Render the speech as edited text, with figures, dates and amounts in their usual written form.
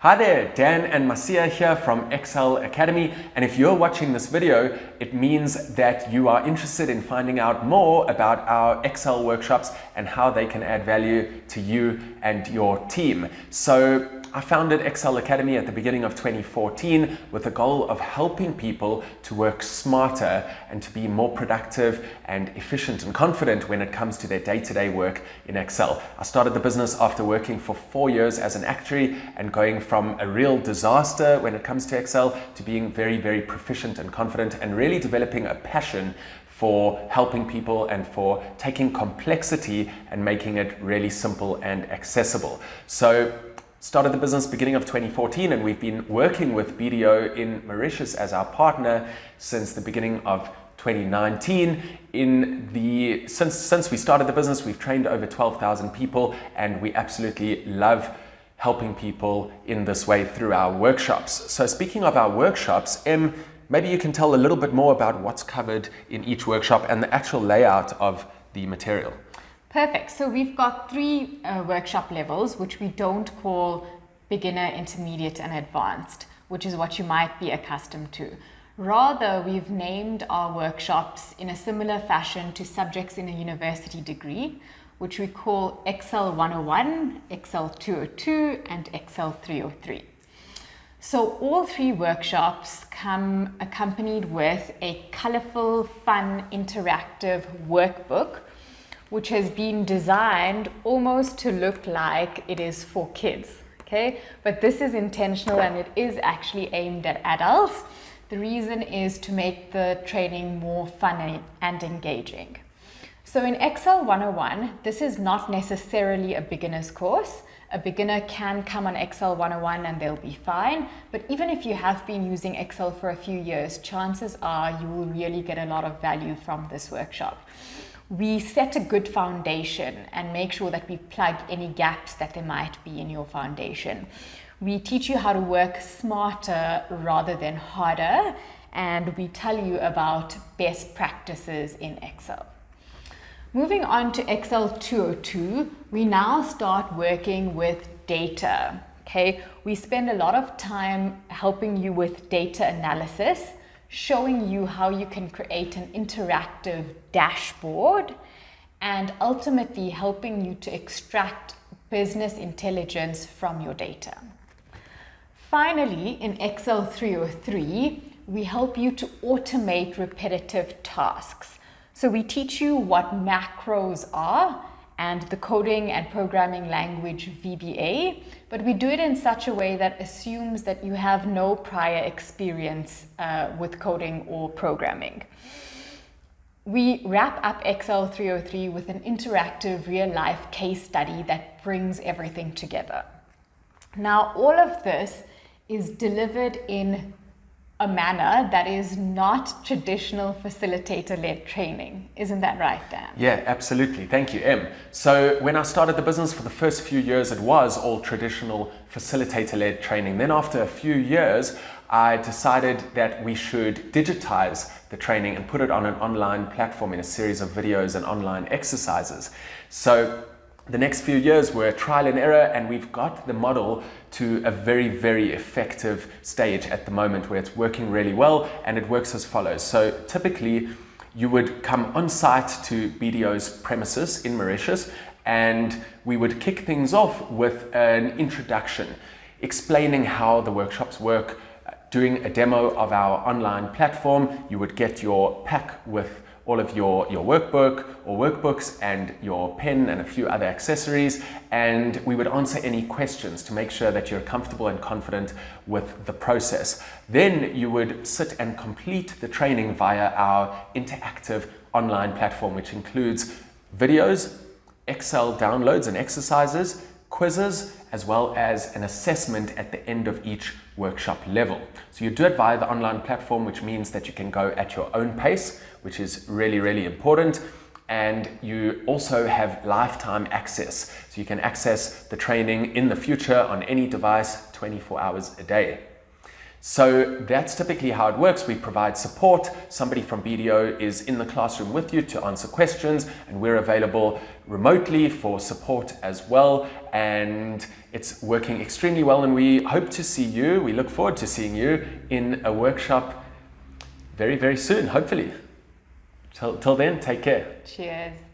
Hi there, Dan and Masia here from Excel Academy, and if you're watching this video, it means that you are interested in finding out more about our Excel workshops and how they can add value to you and your team. So I founded Excel Academy at the beginning of 2014 with the goal of helping people to work smarter and to be more productive and efficient and confident when it comes to their day-to-day work in Excel. I started the business after working for 4 years as an actuary and going from a real disaster when it comes to Excel to being very, very proficient and confident and really developing a passion for helping people and for taking complexity and making it really simple and accessible. So started the business beginning of 2014, and we've been working with BDO in Mauritius as our partner since the beginning of 2019. Since we started the business, we've trained over 12,000 people, and we absolutely love helping people in this way through our workshops. So speaking of our workshops, maybe you can tell a little bit more about what's covered in each workshop and the actual layout of the material. Perfect. So we've got three workshop levels, which we don't call beginner, intermediate, and advanced, which is what you might be accustomed to. Rather, we've named our workshops in a similar fashion to subjects in a university degree, which we call Excel 101, Excel 202, and Excel 303. So all three workshops come accompanied with a colorful, fun, interactive workbook, which has been designed almost to look like it is for kids, okay? But this is intentional and it is actually aimed at adults. The reason is to make the training more fun and engaging. So in Excel 101, this is not necessarily a beginner's course. A beginner can come on Excel 101 and they'll be fine. But even if you have been using Excel for a few years, chances are you will really get a lot of value from this workshop. We set a good foundation and make sure that we plug any gaps that there might be in your foundation. We teach you how to work smarter rather than harder, and we tell you about best practices in Excel. Moving on to Excel 202, we now start working with data. Okay, we spend a lot of time helping you with data analysis, showing you how you can create an interactive dashboard, and ultimately helping you to extract business intelligence from your data. Finally, in Excel 303, we help you to automate repetitive tasks. So we teach you what macros are and the coding and programming language VBA, but we do it in such a way that assumes that you have no prior experience with coding or programming. We wrap up Excel 303 with an interactive real-life case study that brings everything together. Now, all of this is delivered in a manner that is not traditional facilitator-led training. Isn't that right, Dan? Yeah, absolutely. Thank you, Em. So when I started the business for the first few years, it was all traditional facilitator-led training. Then after a few years, I decided that we should digitize the training and put it on an online platform in a series of videos and online exercises. So the next few years were trial and error, and we've got the model to a very, very effective stage at the moment where it's working really well, and it works as follows. So typically you would come on site to BDO's premises in Mauritius, and we would kick things off with an introduction, explaining how the workshops work, doing a demo of our online platform. You would get your pack with all of your workbook or workbooks and your pen and a few other accessories, and we would answer any questions to make sure that you're comfortable and confident with the process. Then you would sit and complete the training via our interactive online platform, which includes videos, Excel downloads and exercises, quizzes, as well as an assessment at the end of each workshop level. So you do it via the online platform, which means that you can go at your own pace, which is really, really important. And you also have lifetime access. So you can access the training in the future on any device 24 hours a day. So that's typically how it works. We provide support. Somebody from BDO is in the classroom with you to answer questions, and we're available remotely for support as well. And it's working extremely well, and we hope to see you. We look forward to seeing you in a workshop very, very soon, hopefully. Till then, take care. Cheers.